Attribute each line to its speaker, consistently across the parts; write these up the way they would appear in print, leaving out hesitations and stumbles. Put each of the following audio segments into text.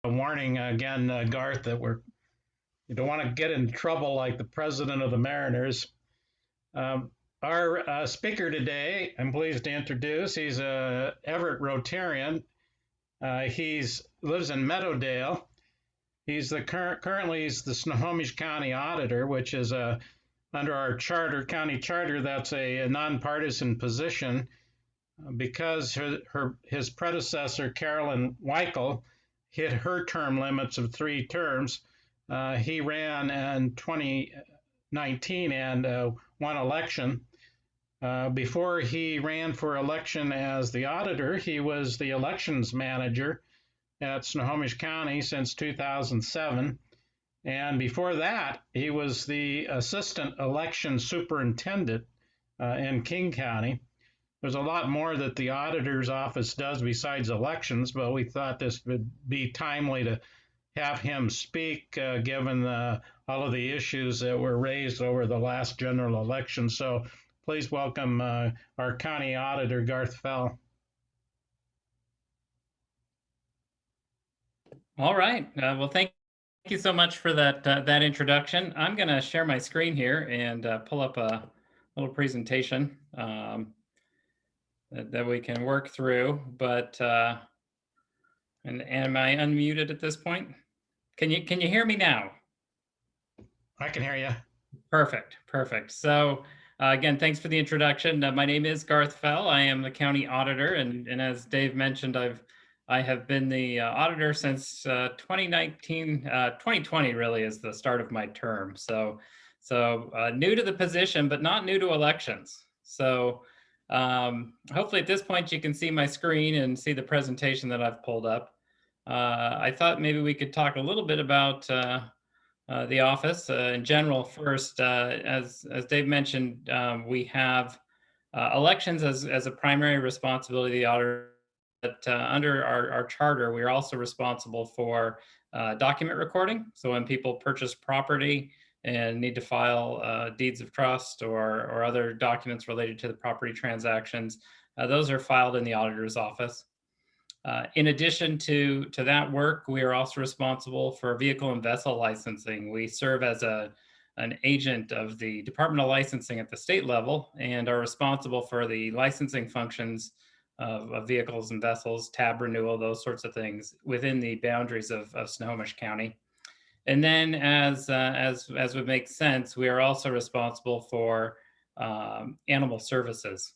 Speaker 1: A warning again, Garth, that you don't want to get in trouble like the president of the Mariners. Um, our speaker today, I'm pleased to introduce. He's a Everett Rotarian. He's lives in Meadowdale. He's currently he's the Snohomish County Auditor, which is under our county charter. That's a nonpartisan position because his predecessor Carolyn Weichel hit her term limits of 3 terms. He ran in 2019 and won election. Before he ran for election as the auditor, he was the elections manager at Snohomish County since 2007. And before that, he was the assistant election superintendent in King County. There's a lot more that the auditor's office does besides elections, but we thought this would be timely to have him speak given all of the issues that were raised over the last general election. So please welcome our county auditor, Garth Fell.
Speaker 2: All right. Well, thank you so much for that introduction. I'm going to share my screen here and pull up a little presentation that we can work through. But and am I unmuted at this point? Can you hear me now?
Speaker 1: I can hear you.
Speaker 2: Perfect. So again, thanks for the introduction. My name is Garth Fell. I am the county auditor, and as Dave mentioned, I have been the auditor since 2019. 2020 really is the start of my term. So new to the position, but not new to elections. So hopefully at this point you can see my screen and see the presentation that I've pulled up. I thought maybe we could talk a little bit about the office in general first. As Dave mentioned, we have elections as a primary responsibility of the auditor. But under our charter, we are also responsible for document recording. So when people purchase property and need to file deeds of trust or other documents related to the property transactions, those are filed in the auditor's office. In addition to that work, we are also responsible for vehicle and vessel licensing. We serve as an agent of the Department of Licensing at the state level and are responsible for the licensing functions of vehicles and vessels, tab renewal, those sorts of things within the boundaries of Snohomish County. And then as would make sense, we are also responsible for animal services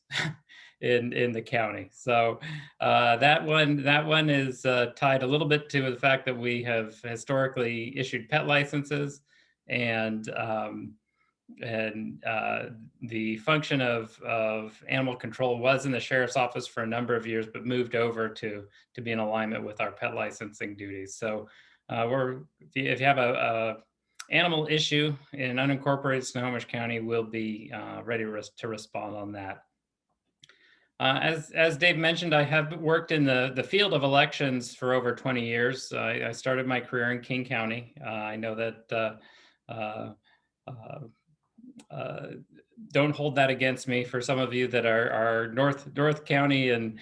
Speaker 2: in the county. So that one is tied a little bit to the fact that we have historically issued pet licenses, and the function of animal control was in the sheriff's office for a number of years, but moved over to be in alignment with our pet licensing duties. So if you have a animal issue in unincorporated Snohomish County, we'll be ready to respond on that. As Dave mentioned, I have worked in the field of elections for over 20 years. I started my career in King County. I know that don't hold that against me for some of you that are North County and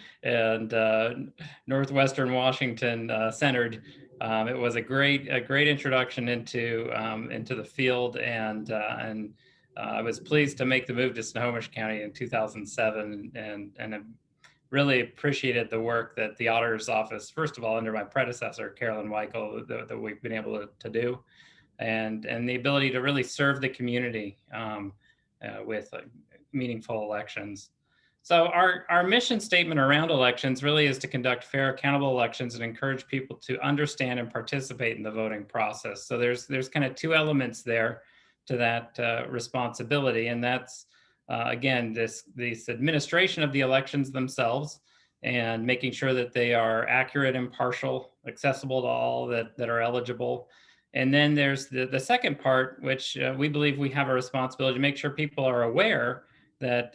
Speaker 2: Northwestern Washington centered. It was a great introduction into the field, and I was pleased to make the move to Snohomish County in 2007, and I really appreciated the work that the auditor's office, first of all, under my predecessor, Carolyn Weichel, that we've been able to do, and the ability to really serve the community with meaningful elections. So our mission statement around elections really is to conduct fair, accountable elections and encourage people to understand and participate in the voting process. So there's kind of two elements there to that responsibility, and that's again this administration of the elections themselves, and making sure that they are accurate, impartial, accessible to all that are eligible. And then there's the second part, which we believe we have a responsibility to make sure people are aware that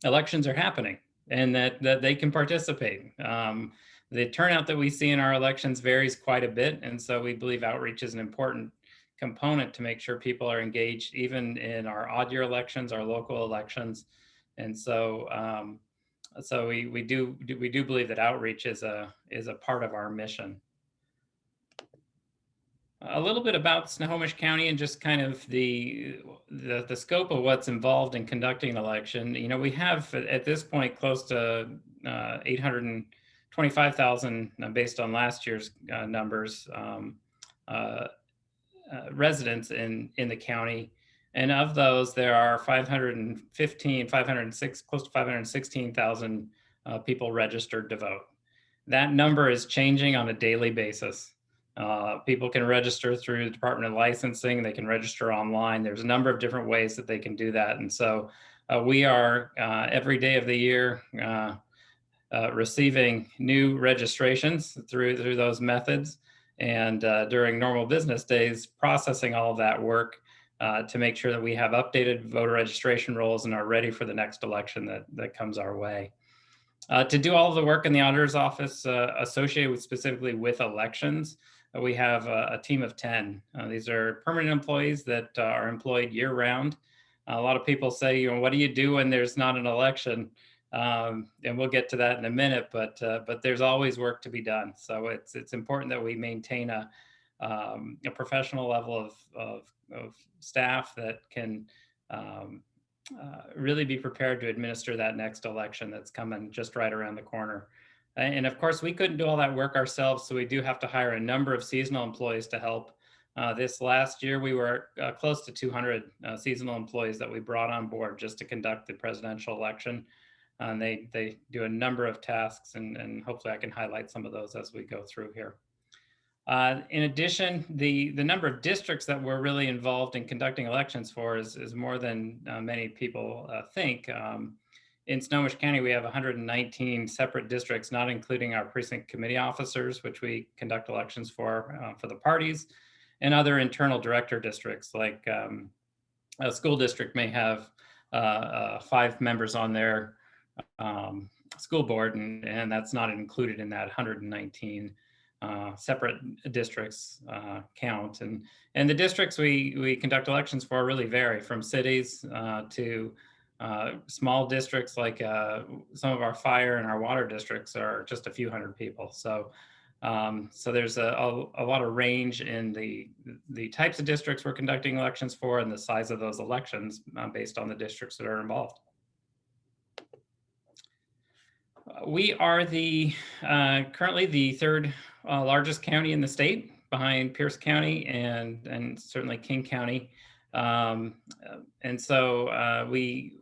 Speaker 2: elections are happening and that they can participate. The turnout that we see in our elections varies quite a bit, and so we believe outreach is an important component to make sure people are engaged, even in our odd year elections, our local elections. And so we do believe that outreach is a part of our mission. A little bit about Snohomish County and just kind of the scope of what's involved in conducting an election. You know, we have at this point close to 825,000 based on last year's numbers uh, residents in the county. And of those, there are 506, close to 516,000 people registered to vote. That number is changing on a daily basis. People can register through the Department of Licensing. They can register online. There's a number of different ways that they can do that. And so we are every day of the year receiving new registrations through those methods. And during normal business days, processing all of that work to make sure that we have updated voter registration rolls and are ready for the next election that comes our way. To do all of the work in the auditor's office associated specifically with elections, we have a team of 10. These are permanent employees that are employed year round. A lot of people say, you know, what do you do when there's not an election? And we'll get to that in a minute, but there's always work to be done. So it's important that we maintain a professional level of staff that can really be prepared to administer that next election that's coming just right around the corner. And of course, we couldn't do all that work ourselves, so we do have to hire a number of seasonal employees to help. This last year, we were close to 200 seasonal employees that we brought on board just to conduct the presidential election. And they do a number of tasks, and hopefully I can highlight some of those as we go through here. In addition, the number of districts that we're really involved in conducting elections for is more than many people think. In Snohomish County, we have 119 separate districts, not including our precinct committee officers, which we conduct elections for the parties, and other internal director districts, like a school district may have 5 members on their school board, and that's not included in that 119 separate districts count. And the districts we conduct elections for really vary from cities to small districts, like some of our fire and our water districts are just a few hundred people. So there's a lot of range in the types of districts we're conducting elections for and the size of those elections based on the districts that are involved. We are currently the third largest county in the state, behind Pierce County and certainly King County. And so we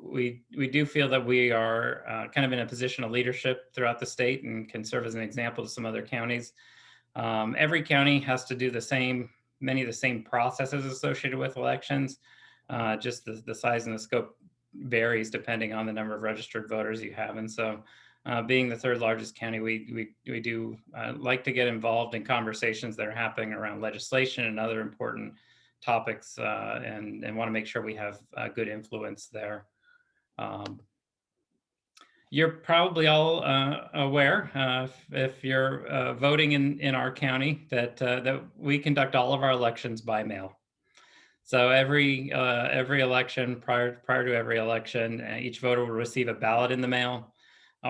Speaker 2: do feel that we are kind of in a position of leadership throughout the state and can serve as an example to some other counties. Every county has to do many of the same processes associated with elections. Just the size and the scope varies depending on the number of registered voters you have. And so being the third largest county, we do like to get involved in conversations that are happening around legislation and other important topics, and want to make sure we have good influence there. You're probably all aware, if you're voting in our county, that we conduct all of our elections by mail. So every election, prior to every election, each voter will receive a ballot in the mail.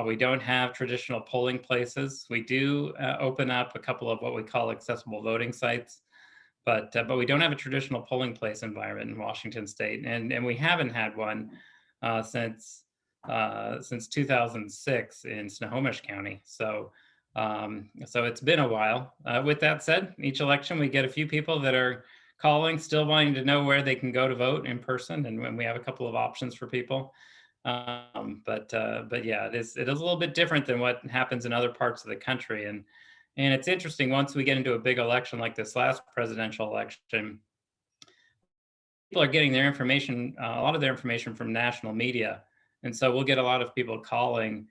Speaker 2: We don't have traditional polling places. We do open up a couple of what we call accessible voting sites, but we don't have a traditional polling place environment in Washington State, and we haven't had one since 2006 in Snohomish County. So it's been a while. With that said, each election we get a few people that are calling, still wanting to know where they can go to vote in person, and when we have a couple of options for people. But yeah, it is a little bit different than what happens in other parts of the country. And it's interesting, once we get into a big election like this last presidential election, people are getting their information, a lot of their information from national media. And so we'll get a lot of people calling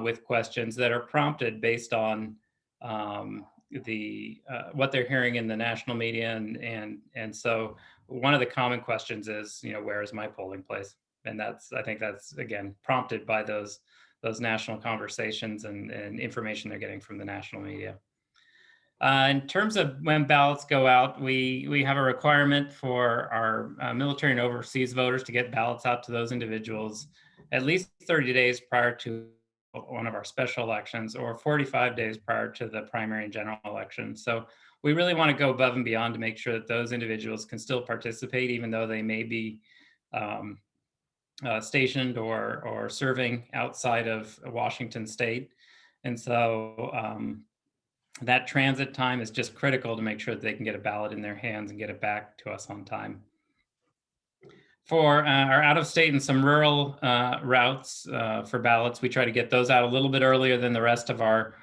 Speaker 2: with questions that are prompted based on what they're hearing in the national media. And so one of the common questions is, you know, where is my polling place? And I think that's again prompted by those national conversations and information they're getting from the national media. In terms of when ballots go out, we have a requirement for our military and overseas voters to get ballots out to those individuals at least 30 days prior to one of our special elections, or 45 days prior to the primary and general election. So we really want to go above and beyond to make sure that those individuals can still participate, even though they may be um, stationed or serving outside of Washington State. And so that transit time is just critical to make sure that they can get a ballot in their hands and get it back to us on time. For our out of state and some rural routes for ballots, we try to get those out a little bit earlier than the rest of our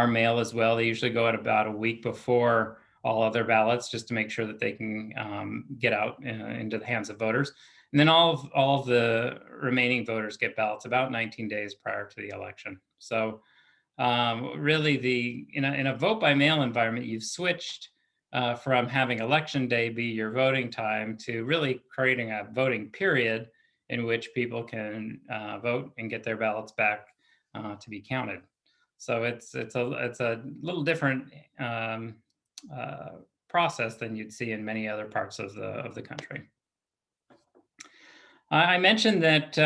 Speaker 2: mail as well. They usually go out about a week before all other ballots, just to make sure that they can get out into the hands of voters. And then all of the remaining voters get ballots about 19 days prior to the election. So really, in a vote by mail environment, you've switched from having election day be your voting time to really creating a voting period in which people can vote and get their ballots back to be counted. So it's a little different process than you'd see in many other parts of the country. I mentioned that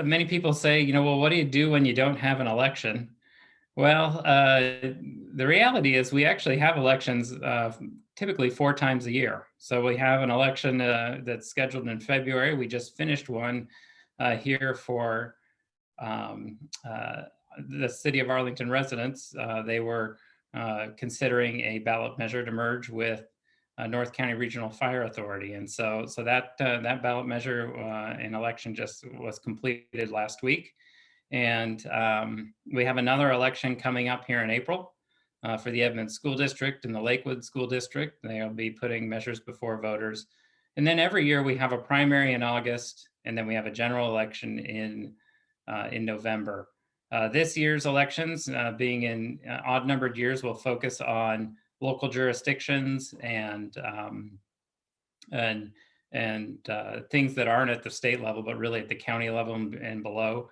Speaker 2: many people say, well, what do you do when you don't have an election? Well, the reality is we actually have elections typically 4 times a year. So we have an election that's scheduled in February. We just finished one here for the city of Arlington residents. They were considering a ballot measure to merge with North County Regional Fire Authority. And so that ballot measure and election just was completed last week. And we have another election coming up here in April for the Edmonds School District and the Lakewood School District. They'll be putting measures before voters. And then every year we have a primary in August, and then we have a general election in November. This year's elections, being in odd-numbered years, will focus on local jurisdictions and things that aren't at the state level, but really at the county level and below.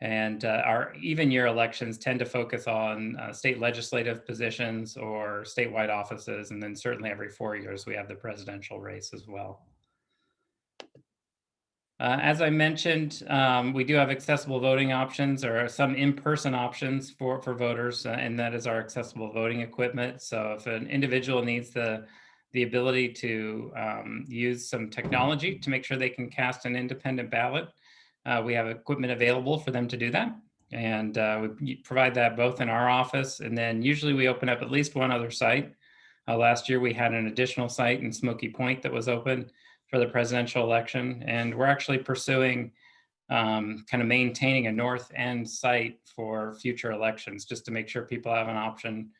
Speaker 2: And our even year elections tend to focus on state legislative positions or statewide offices. And then certainly every 4 years, we have the presidential race as well. As I mentioned, we do have accessible voting options, or some in-person options for voters, and that is our accessible voting equipment. So if an individual needs the ability to use some technology to make sure they can cast an independent ballot, we have equipment available for them to do that. And we provide that both in our office, and then usually we open up at least one other site. Last year, we had an additional site in Smoky Point that was open for the presidential election. And we're actually pursuing kind of maintaining a north end site for future elections, just to make sure people have an option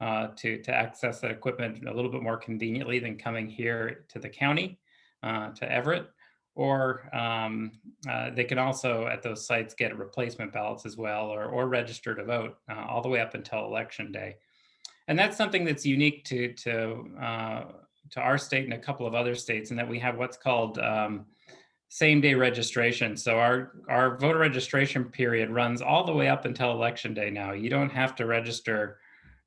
Speaker 2: to access that equipment a little bit more conveniently than coming here to the county, to Everett. Or they can also at those sites get replacement ballots as well, or register to vote all the way up until election day. And that's something that's unique to our state and a couple of other states, in that we have what's called same day registration. So our voter registration period runs all the way up until election day now. You don't have to register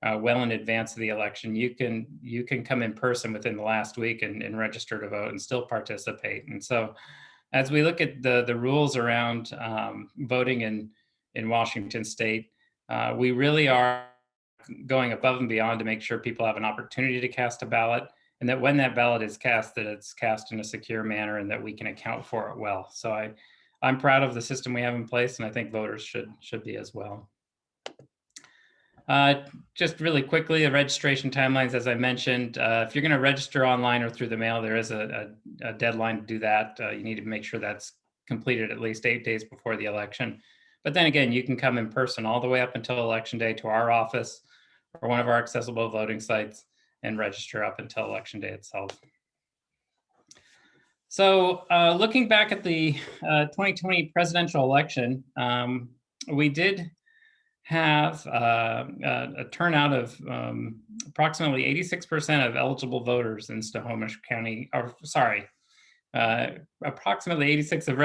Speaker 2: well in advance of the election. You can come in person within the last week and register to vote and still participate. And so as we look at the rules around voting in Washington State, we really are going above and beyond to make sure people have an opportunity to cast a ballot, and that when that ballot is cast, that it's cast in a secure manner and that we can account for it well. So I'm proud of the system we have in place, and I think voters should be as well. Just really quickly, the registration timelines, as I mentioned, if you're going to register online or through the mail, there is a deadline to do that. You need to make sure that's completed at least 8 days before the election. But then again, you can come in person all the way up until election day to our office or one of our accessible voting sites and register up until election day itself. So looking back at the 2020 presidential election, we did have a turnout of approximately 86% of eligible voters in Snohomish County, approximately 86 of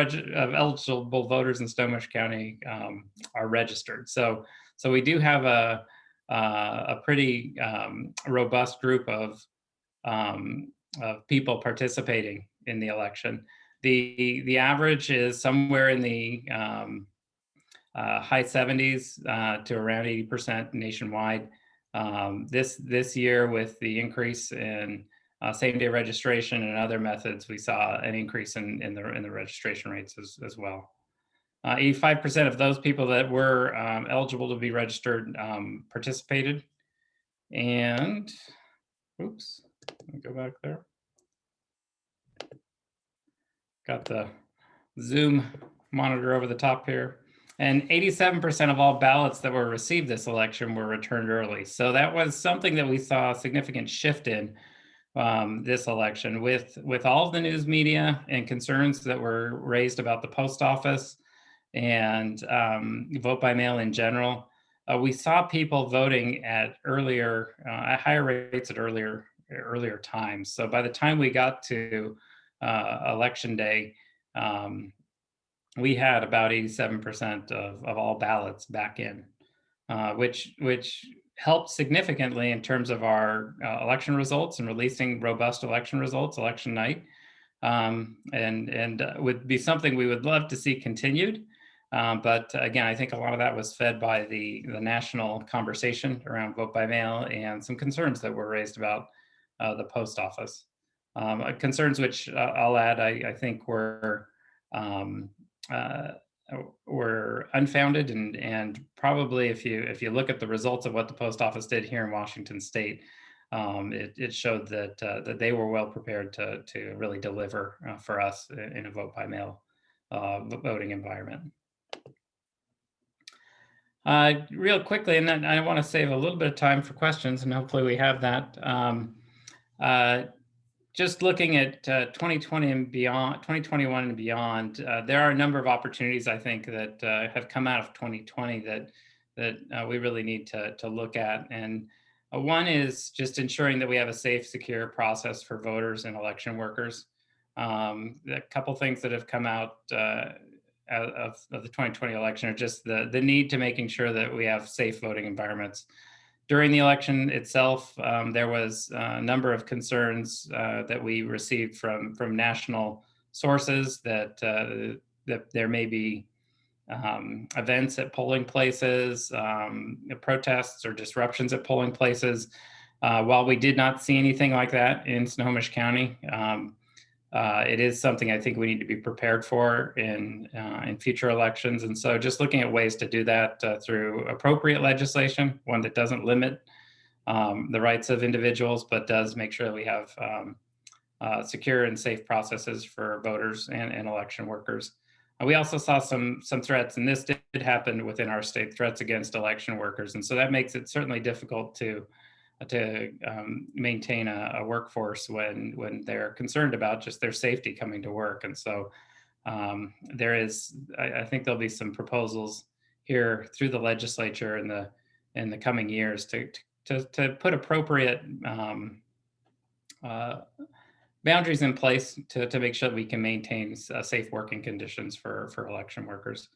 Speaker 2: eligible voters in Snohomish County are registered. So we do have a pretty robust group of people participating in the election. The average is somewhere in the high 70s to around 80% nationwide. This year, with the increase in same-day registration and other methods, we saw an increase in the registration rates as well. 85% of those people that were eligible to be registered participated. And, oops, let me go back there. Got the Zoom monitor over the top here. And 87% of all ballots that were received this election were returned early. So that was something that we saw a significant shift in this election with all of the news media and concerns that were raised about the post office and vote by mail in general. We saw people voting at higher rates at earlier times. So by the time we got to election day, we had about 87% of all ballots back in, which helped significantly in terms of our election results and releasing robust election results election night, and would be something we would love to see continued. But again, I think a lot of that was fed by the national conversation around vote by mail and some concerns that were raised about the post office. Concerns which I'll add, I think um, were unfounded, and probably if you look at the results of what the post office did here in Washington State, it showed that they were well prepared to really deliver for us in a vote by mail voting environment. Real quickly, and then I want to save a little bit of time for questions, and hopefully we have that. Just looking at 2020 and beyond, 2021 and beyond, there are a number of opportunities I think that have come out of 2020 that we really need to look at. And one is just ensuring that we have a safe, secure process for voters and election workers. A couple things that have come out of the 2020 election are just the need to making sure that we have safe voting environments. During the election itself, there was a number of concerns that we received from national sources that there may be events at polling places, protests or disruptions at polling places. While we did not see anything like that in Snohomish County, it is something I think we need to be prepared for in future elections. And so just looking at ways to do that through appropriate legislation, one that doesn't limit the rights of individuals, but does make sure that we have secure and safe processes for voters and election workers. We also saw some threats, and this did happen within our state, threats against election workers. And so that makes it certainly difficult to maintain a workforce when they're concerned about just their safety coming to work. And so I think there'll be some proposals here through the legislature in the coming years to put appropriate boundaries in place to make sure that we can maintain safe working conditions for election workers.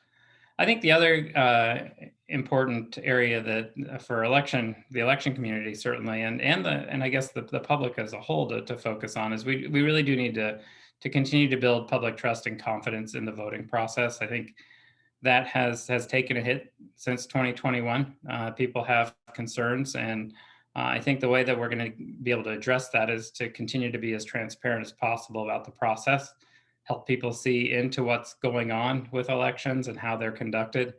Speaker 2: I think the other important area that for the election community certainly, and I guess the public as a whole to focus on is we really do need to continue to build public trust and confidence in the voting process. I think that has taken a hit since 2021. People have concerns, and I think the way that we're going to be able to address that is to continue to be as transparent as possible about the process, help people see into what's going on with elections and how they're conducted.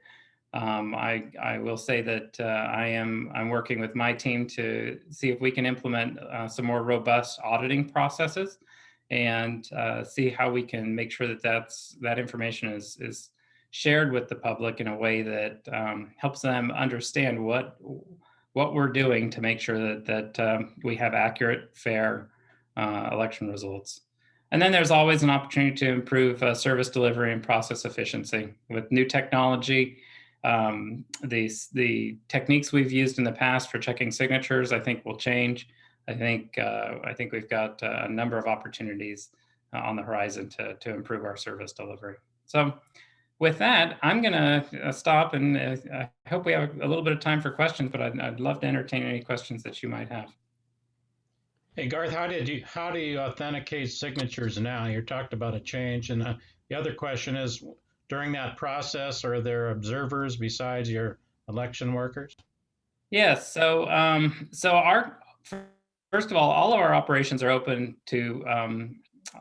Speaker 2: I will say that I'm working with my team to see if we can implement some more robust auditing processes and see how we can make sure that information is shared with the public in a way that helps them understand what we're doing to make sure that we have accurate, fair election results. And then there's always an opportunity to improve service delivery and process efficiency. With new technology, the techniques we've used in the past for checking signatures, I think will change. I think we've got a number of opportunities on the horizon to improve our service delivery. So with that, I'm going to stop, and I hope we have a little bit of time for questions, but I'd love to entertain any questions that you might have.
Speaker 1: Hey Garth, how do you authenticate signatures now? You talked about a change, and the other question is, during that process? Or are there observers besides your election workers?
Speaker 2: Yes. So first of all of our operations are open to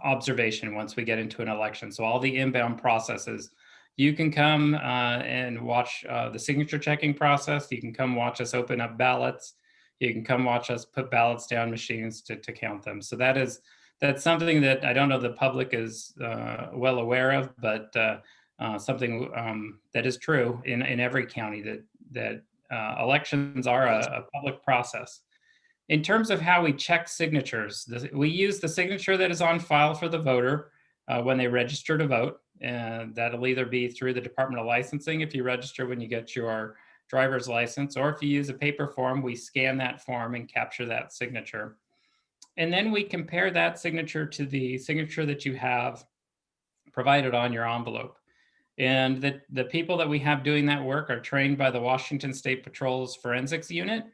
Speaker 2: observation once we get into an election. So all the inbound processes, you can come and watch the signature checking process. You can come watch us open up ballots. You can come watch us put ballots down machines to count them. So that's something that I don't know the public is well aware of, but something that is true in every county that elections are a public process. In terms of how we check signatures, we use the signature that is on file for the voter when they register to vote. And that'll either be through the Department of Licensing if you register when you get your driver's license, or if you use a paper form, we scan that form and capture that signature. And then we compare that signature to the signature that you have provided on your envelope. And the people that we have doing that work are trained by the Washington State Patrol's Forensics Unit,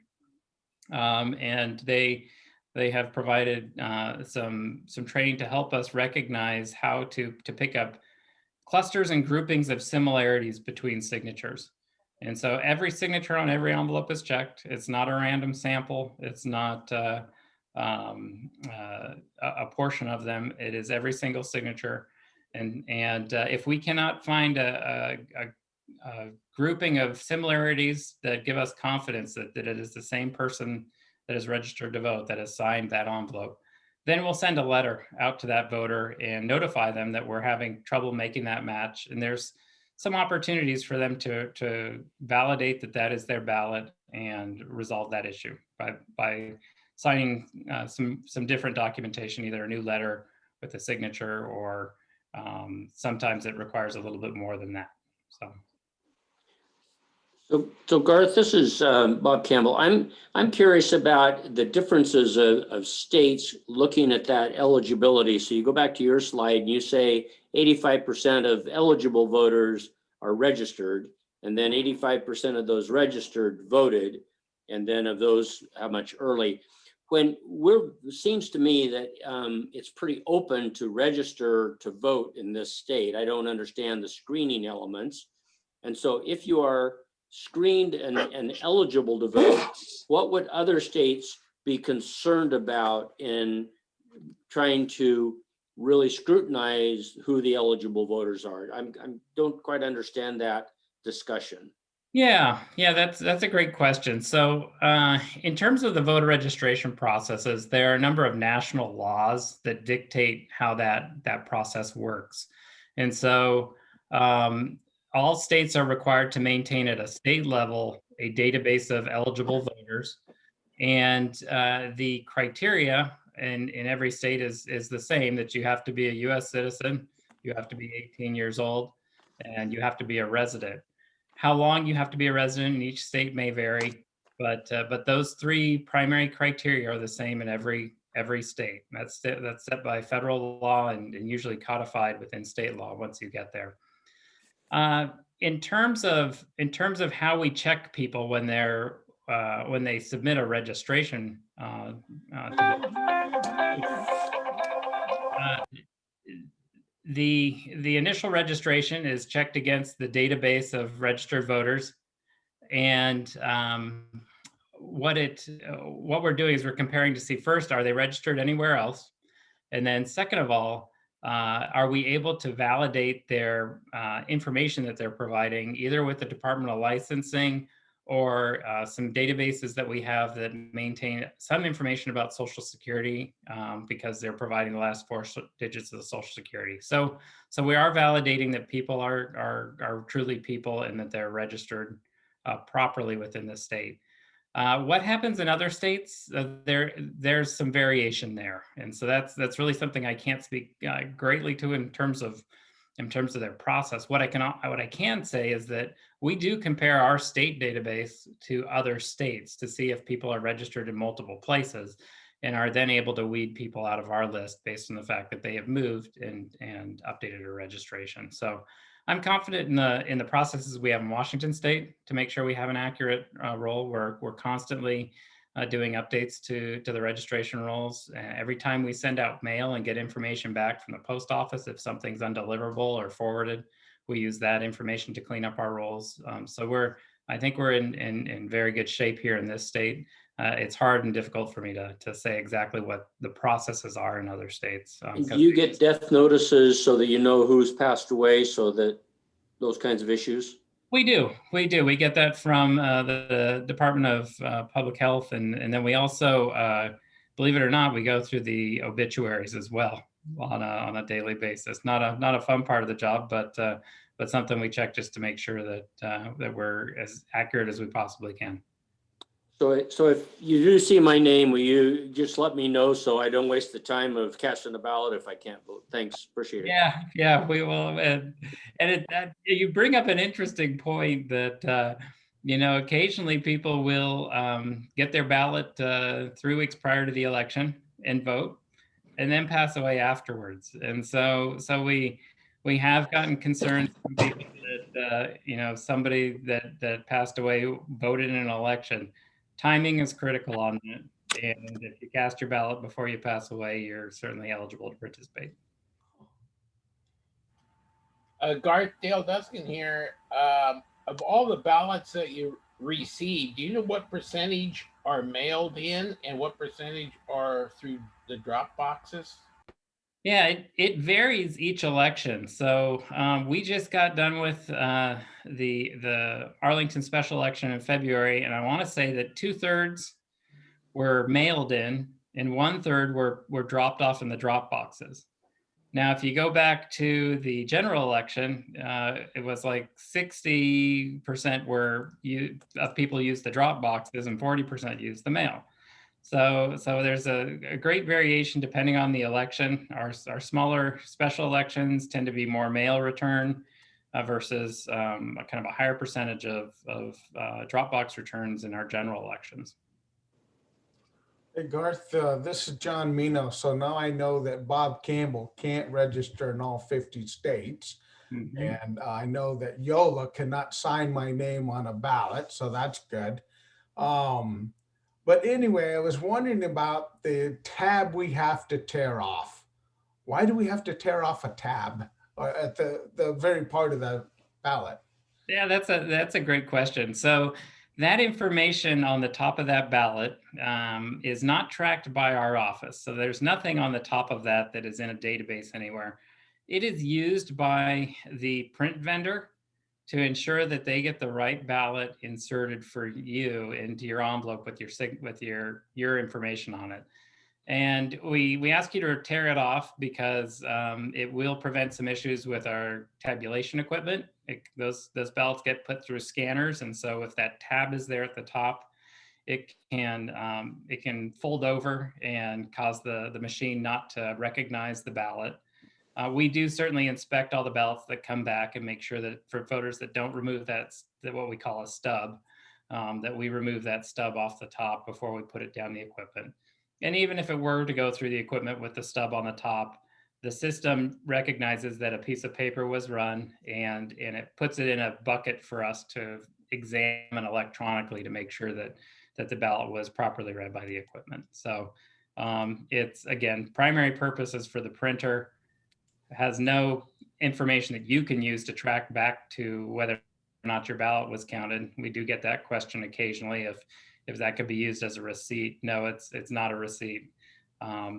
Speaker 2: and they have provided some training to help us recognize how to pick up clusters and groupings of similarities between signatures. And so every signature on every envelope is checked. It's not a random sample. It's not a portion of them. It is every single signature. And if we cannot find a grouping of similarities that give us confidence that it is the same person that is registered to vote, that has signed that envelope, then we'll send a letter out to that voter and notify them that we're having trouble making that match. And there's some opportunities for them to validate that that is their ballot and resolve that issue by signing some different documentation, either a new letter with a signature, or sometimes it requires a little bit more than that.
Speaker 3: So Garth, this is Bob Campbell. I'm curious about the differences of states looking at that eligibility. So you go back to your slide and you say 85% of eligible voters are registered, and then 85% of those registered voted, and then of those, how much early. When it seems to me that it's pretty open to register to vote in this state. I don't understand the screening elements. And so if you are screened and eligible to vote, what would other states be concerned about in trying to really scrutinize who the eligible voters are? I don't quite understand that discussion.
Speaker 2: Yeah, that's a great question. So, in terms of the voter registration processes, there are a number of national laws that dictate how that process works, and so all states are required to maintain at a state level a database of eligible voters, and the criteria in every state is the same: that you have to be a U.S. citizen, you have to be 18 years old, and you have to be a resident. How long you have to be a resident in each state may vary, but those three primary criteria are the same in every state. That's set by federal law and usually codified within state law once you get there. In terms of how we check people when they submit a registration the initial registration is checked against the database of registered voters, and what we're doing is we're comparing to see, first, are they registered anywhere else, and then second of all, are we able to validate their information that they're providing, either with the Department of Licensing or some databases that we have that maintain some information about Social Security, because they're providing the last four digits of the Social Security. So we are validating that people are truly people and that they're registered properly within the state. What happens in other states? There's some variation there, and so that's really something I can't speak greatly to in terms of their process. What I can say is that we do compare our state database to other states to see if people are registered in multiple places, and are then able to weed people out of our list based on the fact that they have moved and updated their registration. So I'm confident in the processes we have in Washington State to make sure we have an accurate roll. We're constantly doing updates to the registration rolls. Every time we send out mail and get information back from the post office, if something's undeliverable or forwarded, we use that information to clean up our rolls. So I think we're in very good shape here in this state. It's hard and difficult for me to say exactly what the processes are in other states.
Speaker 3: Do you get death notices so that you know who's passed away, so that those kinds of issues?
Speaker 2: We do. We get that from the Department of Public Health, and then we also, believe it or not, we go through the obituaries as well on a daily basis. Not a fun part of the job, but something we check just to make sure that that we're as accurate as we possibly can.
Speaker 3: So if you do see my name, will you just let me know so I don't waste the time of casting the ballot if I can't vote? Thanks, appreciate it.
Speaker 2: Yeah, we will. And you bring up an interesting point that, occasionally people will get their ballot 3 weeks prior to the election and vote, and then pass away afterwards. And so we have gotten concerns from people that, somebody that passed away voted in an election. Timing is critical on it. And if you cast your ballot before you pass away, you're certainly eligible to participate.
Speaker 4: Garth, Dale Duskin here. Of all the ballots that you receive, do you know what percentage are mailed in and what percentage are through the drop boxes?
Speaker 2: Yeah, it varies each election. So we just got done with the Arlington special election in February, and I want to say that 2/3 were mailed in and 1/3 were dropped off in the drop boxes. Now, if you go back to the general election, it was like 60% of people used the drop boxes and 40% used the mail. So there's a great variation depending on the election. Our smaller special elections tend to be more mail return versus kind of a higher percentage of drop box returns in our general elections.
Speaker 5: Hey Garth, this is John Mino. So now I know that Bob Campbell can't register in all 50 states.
Speaker 2: Mhm.
Speaker 5: And I know that Yola cannot sign my name on a ballot, so that's good. But anyway, I was wondering about the tab we have to tear off. Why do we have to tear off a tab at the very part of the ballot?
Speaker 2: Yeah, that's a great question. So that information on the top of that ballot is not tracked by our office. So there's nothing on the top of that is in a database anywhere. It is used by the print vendor to ensure that they get the right ballot inserted for you into your envelope with your information on it. And we ask you to tear it off because it will prevent some issues with our tabulation equipment. Those ballots get put through scanners, and so if that tab is there at the top, it can fold over and cause the machine not to recognize the ballot. We do certainly inspect all the ballots that come back and make sure that for voters that don't remove that what we call a stub, that we remove that stub off the top before we put it down the equipment. And even if it were to go through the equipment with the stub on the top, the system recognizes that a piece of paper was run and it puts it in a bucket for us to examine electronically to make sure that the ballot was properly read by the equipment. So it's, again, primary purpose is for the printer. It has no information that you can use to track back to whether or not your ballot was counted. We do get that question occasionally if that could be used as a receipt. No, it's not a receipt.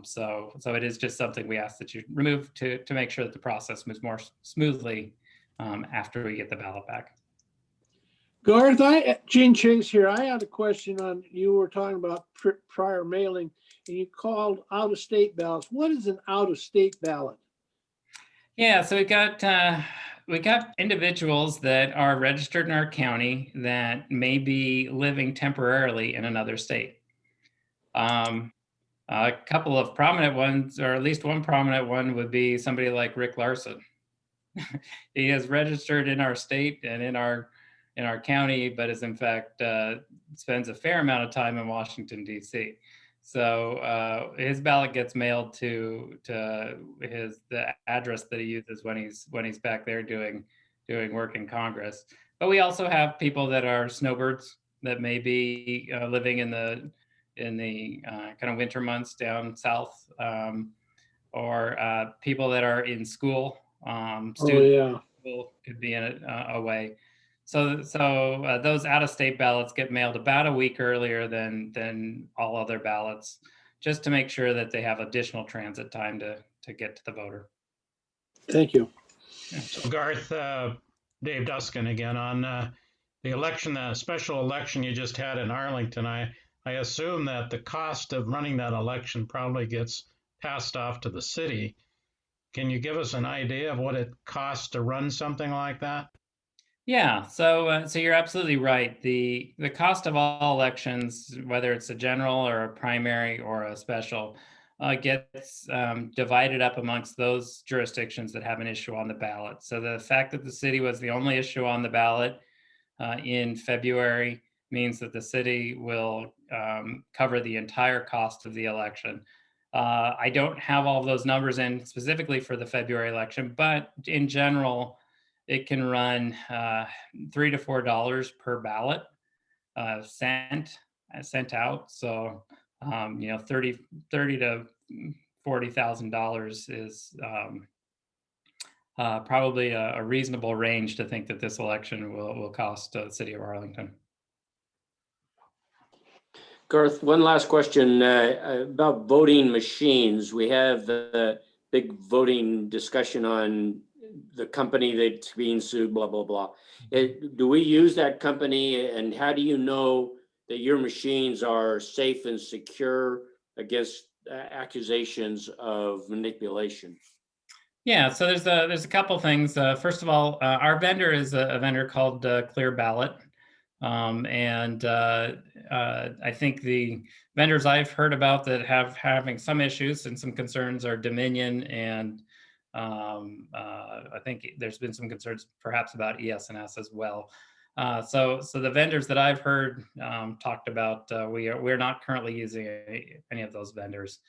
Speaker 2: So it is just something we ask that you remove to make sure that the process moves more smoothly after we get the ballot back.
Speaker 6: Garth, Gene Chase here. I had a question on, you were talking about prior mailing and you called out-of-state ballots. What is an out-of-state ballot?
Speaker 2: Yeah, so we got individuals that are registered in our county that may be living temporarily in another state. A couple of prominent ones, or at least one prominent one, would be somebody like Rick Larson. He is registered in our state and in our county, but is in fact spends a fair amount of time in Washington, D.C. So his ballot gets mailed to the address that he uses when he's back there doing work in Congress. But we also have people that are snowbirds that may be living in the kind of winter months down south, or people that are in school, students could be in it away. So those out-of-state ballots get mailed about a week earlier than all other ballots, just to make sure that they have additional transit time to get to the voter.
Speaker 6: Thank you.
Speaker 1: So Garth, Dave Duskin again on the election, the special election you just had in Arlington. I assume that the cost of running that election probably gets passed off to the city. Can you give us an idea of what it costs to run something like that?
Speaker 2: Yeah, so you're absolutely right. The cost of all elections, whether it's a general or a primary or a special, gets divided up amongst those jurisdictions that have an issue on the ballot. So the fact that the city was the only issue on the ballot in February means that the city will cover the entire cost of the election. I don't have all of those numbers in specifically for the February election, but in general, it can run $3 to $4 per ballot sent out. So 30 to $40,000 is probably a reasonable range to think that this election will cost the city of Arlington.
Speaker 3: Garth, one last question about voting machines. We have the big voting discussion on the company that's being sued, blah, blah, blah. Do we use that company, and how do you know that your machines are safe and secure against accusations of manipulation?
Speaker 2: Yeah, so there's a couple things. First of all, our vendor is a vendor called Clear Ballot. I think the vendors I've heard about that having some issues and some concerns are Dominion, and I think there's been some concerns perhaps about ES&S as well. So the vendors that I've heard talked about, we're not currently using any of those vendors.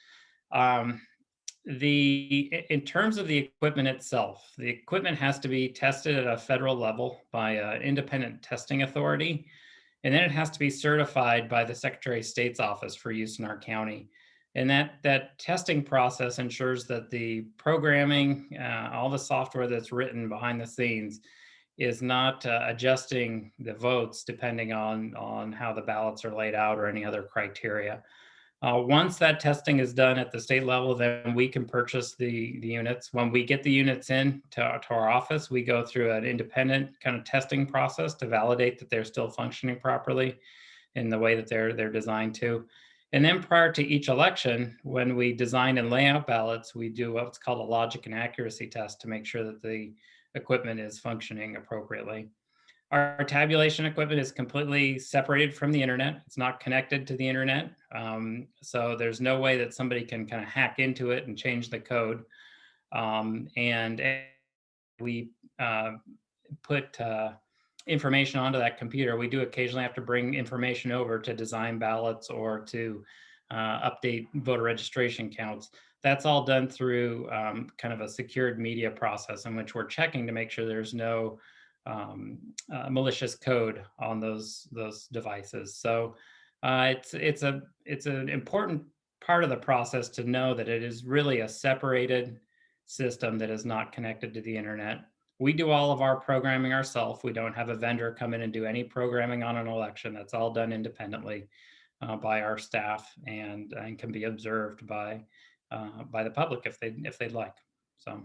Speaker 2: In terms of the equipment itself, the equipment has to be tested at a federal level by an independent testing authority, and then it has to be certified by the Secretary of State's office for use in our county. And that testing process ensures that the programming, all the software that's written behind the scenes, is not adjusting the votes depending on how the ballots are laid out or any other criteria. Once that testing is done at the state level, then we can purchase the units. When we get the units in to our office, we go through an independent kind of testing process to validate that they're still functioning properly in the way that they're designed to. And then prior to each election, when we design and lay out ballots, we do what's called a logic and accuracy test to make sure that the equipment is functioning appropriately. Our tabulation equipment is completely separated from the internet. It's not connected to the internet. So there's no way that somebody can kind of hack into it and change the code. And we put information onto that computer. We do occasionally have to bring information over to design ballots or to update voter registration counts. That's all done through kind of a secured media process in which we're checking to make sure there's no malicious code on those devices. So it's an important part of the process to know that it is really a separated system that is not connected to the internet. We do all of our programming ourselves. We don't have a vendor come in and do any programming on an election. That's all done independently by our staff and can be observed by the public if they'd like. So.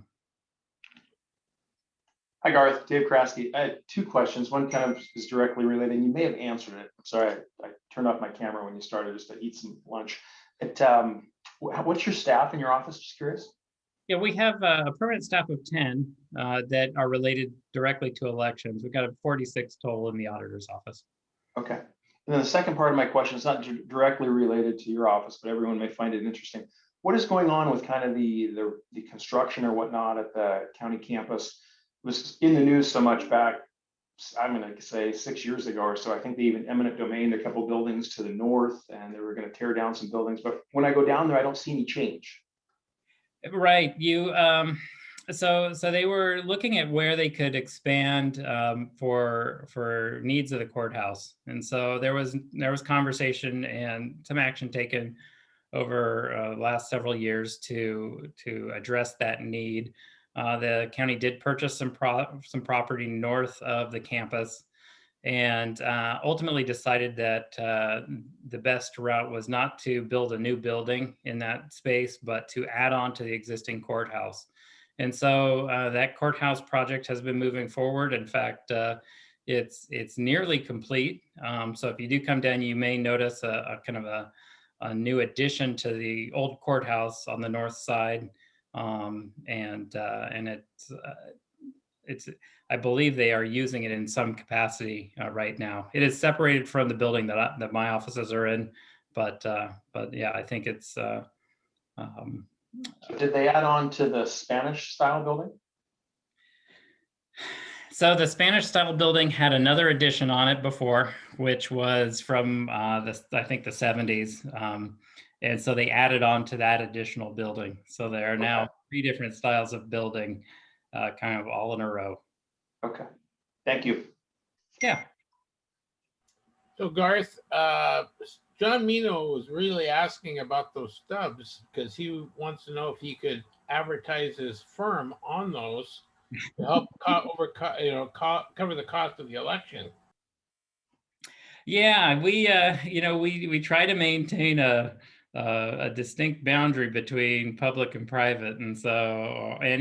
Speaker 7: Hi, Garth. Dave Kraske. I had two questions. One kind of is directly related, and you may have answered it. I'm sorry, I turned off my camera when you started just to eat some lunch. What's your staff in your office? Just curious.
Speaker 2: Yeah, we have a permanent staff of 10 that are related directly to elections. We've got a 46 total in the auditor's office.
Speaker 7: Okay. And then the second part of my question is not directly related to your office, but everyone may find it interesting. What is going on with kind of the construction or whatnot at the county campus? It was in the news so much back, I'm going to say 6 years ago or so. I think they even eminent domained a couple buildings to the north, and they were going to tear down some buildings. But when I go down there, I don't see any change.
Speaker 2: Right. So they were looking at where they could expand for needs of the courthouse, and so there was conversation and some action taken over last several years to address that need. The county did purchase some property north of the campus, and ultimately decided that the best route was not to build a new building in that space, but to add on to the existing courthouse. And so that courthouse project has been moving forward. In fact, it's nearly complete. So if you do come down, you may notice a kind of a new addition to the old courthouse on the north side, and it's I believe they are using it in some capacity right now. It is separated from the building that my offices are in, but yeah, I think it's.
Speaker 7: So did they add on to the Spanish style building?
Speaker 2: So the Spanish style building had another addition on it before, which was from I think the 70s. And so they added on to that additional building. So there are now three different styles of building, kind of all in a row.
Speaker 7: Okay, thank you.
Speaker 2: Yeah.
Speaker 4: So Garth, John Mino was really asking about those stubs because he wants to know if he could advertise his firm on those to help cover the cost of the election.
Speaker 2: Yeah, we try to maintain a distinct boundary between public and private, and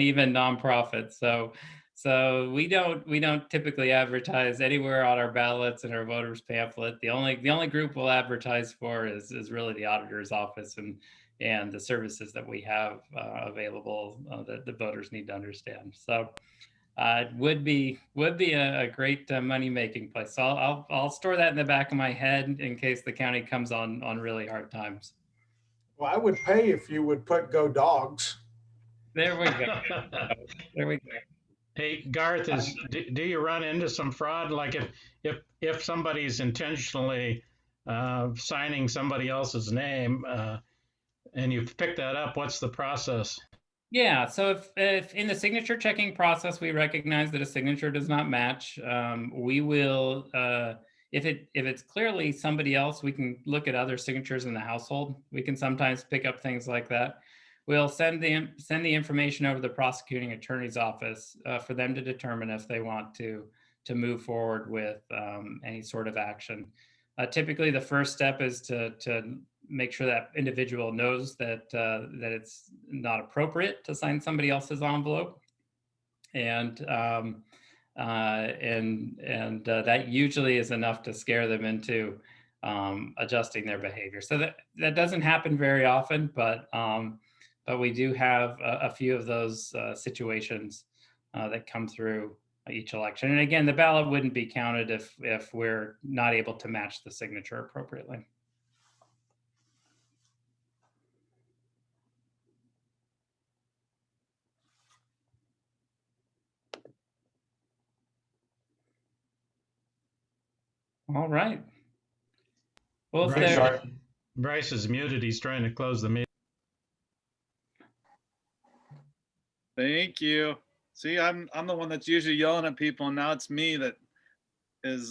Speaker 2: even nonprofits. So we don't typically advertise anywhere on our ballots and our voters pamphlet. The only group we'll advertise for is really the auditor's office and the services that we have available that the voters need to understand. So it would be a great money making place. So I'll store that in the back of my head in case the county comes on really hard times.
Speaker 5: Well, I would pay if you would put "Go Dogs."
Speaker 2: There we go. There we go.
Speaker 1: Hey, Garth, do you run into some fraud? Like if somebody's intentionally signing somebody else's name and you pick that up, what's the process?
Speaker 2: Yeah, so if in the signature checking process we recognize that a signature does not match, we will, if it's clearly somebody else, we can look at other signatures in the household. We can sometimes pick up things like that. We'll send the information over to the prosecuting attorney's office for them to determine if they want to move forward with any sort of action. Typically, the first step is to make sure that individual knows that it's not appropriate to sign somebody else's envelope, and that usually is enough to scare them into adjusting their behavior. So that doesn't happen very often, but we do have a few of those situations that come through each election. And again, the ballot wouldn't be counted if we're not able to match the signature appropriately. All right. Well,
Speaker 1: Bryce is muted. He's trying to close the meeting.
Speaker 8: Thank you. See, I'm the one that's usually yelling at people, and now it's me that is